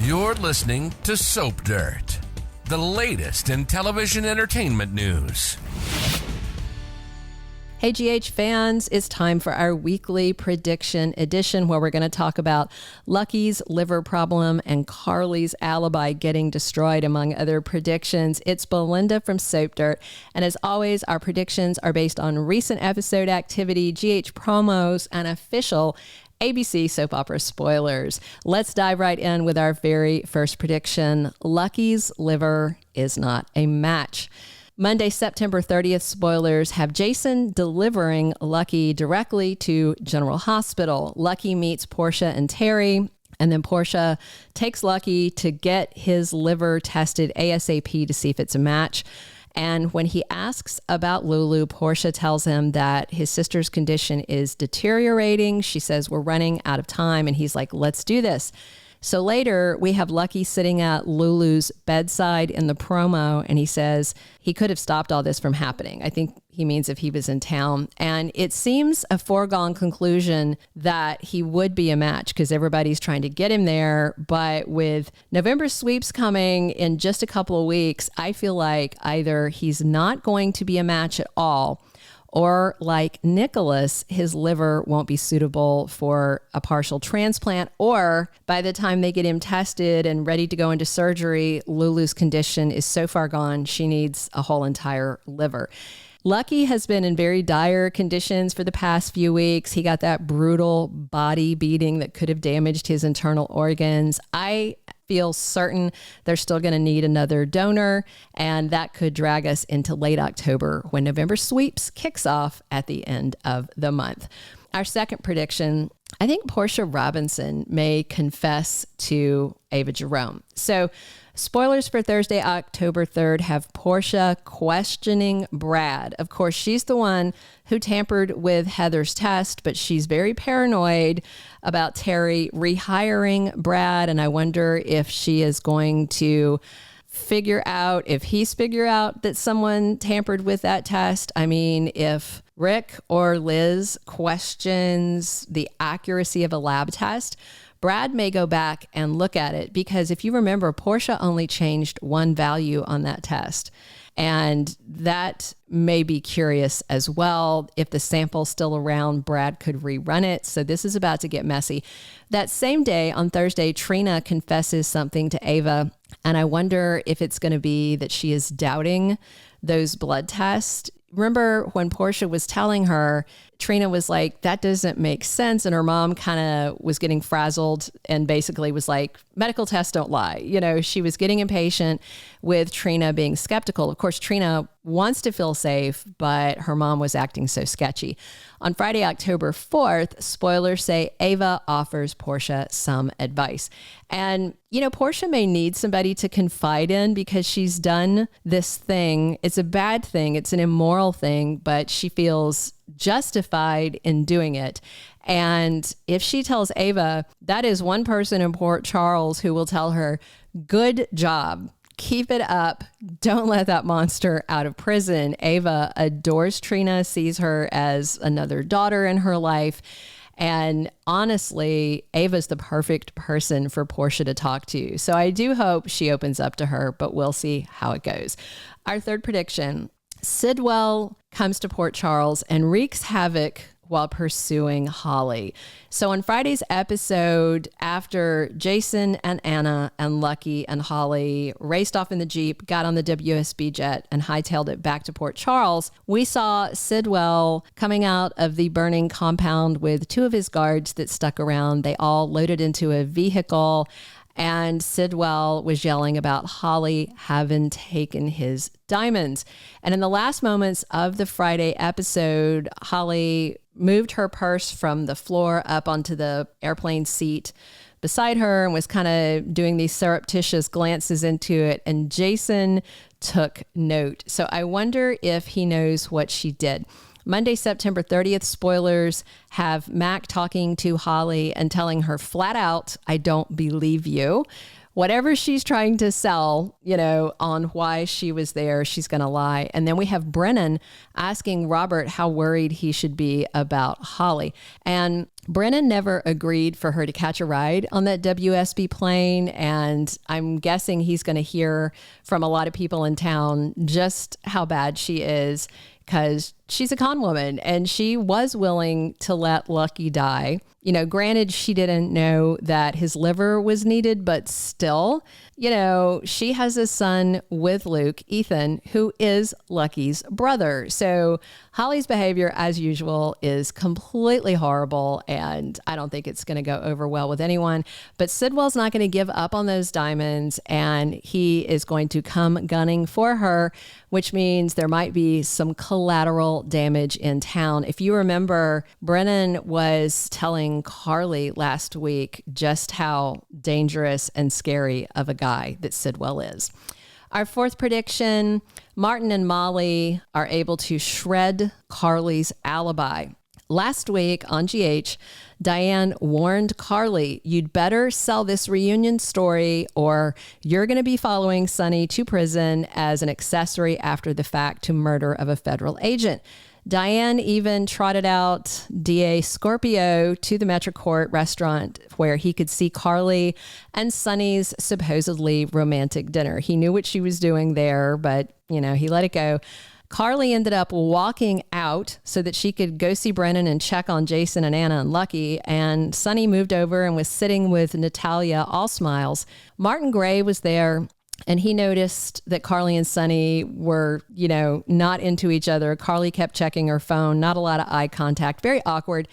You're listening to Soap Dirt, the latest in television entertainment news. Hey GH fans, it's time for our weekly prediction edition where we're going to talk about Lucky's liver problem and Carly's alibi getting destroyed, among other predictions. It's Belinda from Soap Dirt, and as always, our predictions are based on recent episode activity, GH promos, and official ABC soap opera spoilers. Let's dive right in with our very first prediction. Lucky's liver is not a match. Monday, September 30th, spoilers have Jason delivering Lucky directly to General Hospital. Lucky meets Portia and Terry, and then Portia takes Lucky to get his liver tested ASAP to see if it's a match. And when he asks about Lulu, Portia tells him that his sister's condition is deteriorating. She says, we're running out of time. And he's like, let's do this. So later, we have Lucky sitting at Lulu's bedside in the promo, and he says he could have stopped all this from happening. I think he means if he was in town. And it seems a foregone conclusion that he would be a match because everybody's trying to get him there. But with November sweeps coming in just a couple of weeks, I feel like either he's not going to be a match at all, or like Nicholas, his liver won't be suitable for a partial transplant, or by the time they get him tested and ready to go into surgery, Lulu's condition is so far gone, she needs a whole entire liver. Lucky has been in very dire conditions for the past few weeks. He got that brutal body beating that could have damaged his internal organs. I feel certain they're still going to need another donor, and that could drag us into late October when November sweeps kicks off at the end of the month. Our second prediction, I think Portia Robinson may confess to Ava Jerome. So spoilers for Thursday, October 3rd have Portia questioning Brad. Of course, she's the one who tampered with Heather's test, but she's very paranoid about Terry rehiring Brad. And I wonder if she is going to figure out, if he's figured out that someone tampered with that test. I mean, if Rick or Liz questions the accuracy of a lab test, Brad may go back and look at it, because if you remember, Portia only changed one value on that test. And that may be curious as well. If the sample's still around, Brad could rerun it. So this is about to get messy. That same day, on Thursday, Trina confesses something to Ava. And I wonder if it's going to be that she is doubting those blood tests. Remember when Portia was telling her, Trina was like, that doesn't make sense. And her mom kind of was getting frazzled and basically was like, medical tests don't lie. You know, she was getting impatient with Trina being skeptical. Of course, Trina wants to feel safe, but her mom was acting so sketchy. On Friday, October 4th, spoilers say Ava offers Portia some advice. And, you know, Portia may need somebody to confide in because she's done this thing. It's a bad thing. It's an immoral thing, but she feels justified in doing it. And if she tells Ava, that is one person in Port Charles who will tell her, good job. Keep it up. Don't let that monster out of prison. Ava adores Trina, sees her as another daughter in her life. And honestly, Ava's the perfect person for Portia to talk to. So I do hope she opens up to her, but we'll see how it goes. Our third prediction, Sidwell comes to Port Charles and wreaks havoc while pursuing Holly. So on Friday's episode, after Jason and Anna and Lucky and Holly raced off in the Jeep, got on the WSB jet and hightailed it back to Port Charles, we saw Sidwell coming out of the burning compound with two of his guards that stuck around. They all loaded into a vehicle, and Sidwell was yelling about Holly having taken his diamonds. And in the last moments of the Friday episode, Holly moved her purse from the floor up onto the airplane seat beside her and was kind of doing these surreptitious glances into it. And Jason took note. So I wonder if he knows what she did. Monday, September 30th, spoilers have Mac talking to Holly and telling her flat out, I don't believe you. whatever she's trying to sell, on why she was there, she's going to lie. And then we have Brennan asking Robert how worried he should be about Holly. And Brennan never agreed for her to catch a ride on that WSB plane. And I'm guessing he's going to hear from a lot of people in town just how bad she is, because she's a con woman and she was willing to let Lucky die. Granted, she didn't know that his liver was needed, but still, she has a son with Luke, Ethan, who is Lucky's brother. So Holly's behavior, as usual, is completely horrible, and I don't think it's going to go over well with anyone. But Sidwell's not going to give up on those diamonds, and he is going to come gunning for her, which means there might be some collateral damage in town. If you remember, Brennan was telling Carly last week just how dangerous and scary of a guy that Sidwell is. Our fourth prediction, Martin and Molly are able to shred Carly's alibi. Last week on GH, Diane warned Carly, you'd better sell this reunion story or you're going to be following Sonny to prison as an accessory after the fact to murder of a federal agent. Diane even trotted out DA Scorpio to the Metro Court restaurant where he could see Carly and Sonny's supposedly romantic dinner. He knew what she was doing there, but, he let it go. Carly ended up walking out so that she could go see Brennan and check on Jason and Anna and Lucky. And Sonny moved over and was sitting with Natalia, all smiles. Martin Gray was there. And he noticed that Carly and Sonny were, not into each other. Carly kept checking her phone, not a lot of eye contact, very awkward.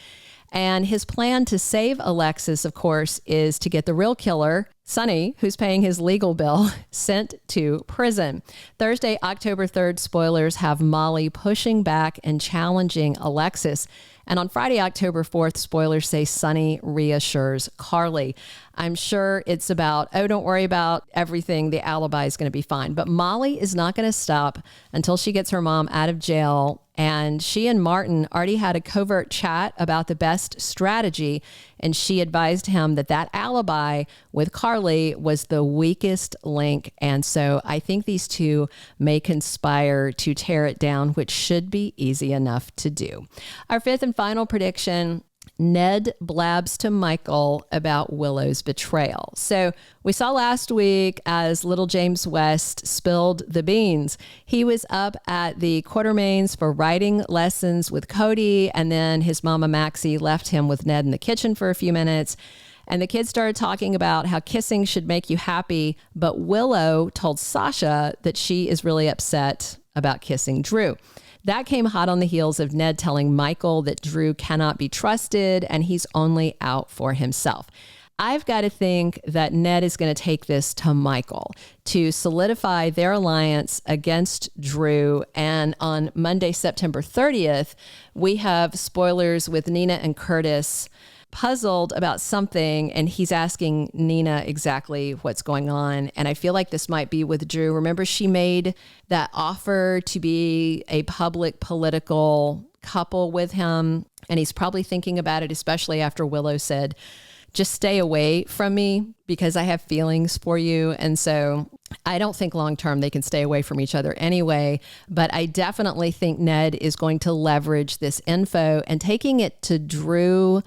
And his plan to save Alexis, of course, is to get the real killer, Sonny, who's paying his legal bill, sent to prison. Thursday, October 3rd, spoilers have Molly pushing back and challenging Alexis. And on Friday, October 4th, spoilers say Sonny reassures Carly. I'm sure it's about, don't worry about everything. The alibi is going to be fine. But Molly is not going to stop until she gets her mom out of jail. And she and Martin already had a covert chat about the best strategy. And she advised him that that alibi with Carly was the weakest link. And so I think these two may conspire to tear it down, which should be easy enough to do. Our fifth and final prediction, Ned blabs to Michael about Willow's betrayal. So we saw last week as little James West spilled the beans. He was up at the Quartermains for writing lessons with Cody, and then his mama Maxie left him with Ned in the kitchen for a few minutes. And the kids started talking about how kissing should make you happy, but Willow told Sasha that she is really upset about kissing Drew. That came hot on the heels of Ned telling Michael that Drew cannot be trusted and he's only out for himself. I've got to think that Ned is going to take this to Michael to solidify their alliance against Drew. And on Monday, September 30th, we have spoilers with Nina and Curtis puzzled about something, and he's asking Nina exactly what's going on. And I feel like this might be with Drew. Remember, she made that offer to be a public political couple with him, and he's probably thinking about it, especially after Willow said, just stay away from me because I have feelings for you. And so I don't think long-term they can stay away from each other anyway, but I definitely think Ned is going to leverage this info and taking it to Drew.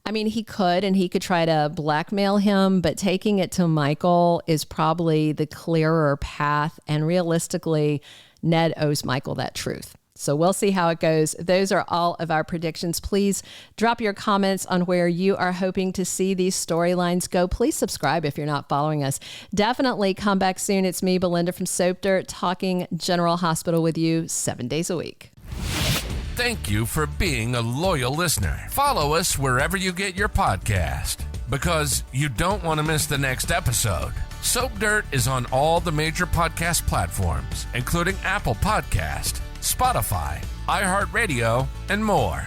I mean, he could try to blackmail him, but taking it to Michael is probably the clearer path. And realistically, Ned owes Michael that truth. So we'll see how it goes. Those are all of our predictions. Please drop your comments on where you are hoping to see these storylines go. Please subscribe if you're not following us. Definitely come back soon. It's me, Belinda from Soap Dirt, talking General Hospital with you 7 days a week. Thank you for being a loyal listener. Follow us wherever you get your podcast, because you don't want to miss the next episode. Soap Dirt is on all the major podcast platforms, including Apple Podcast, Spotify, iHeartRadio, and more.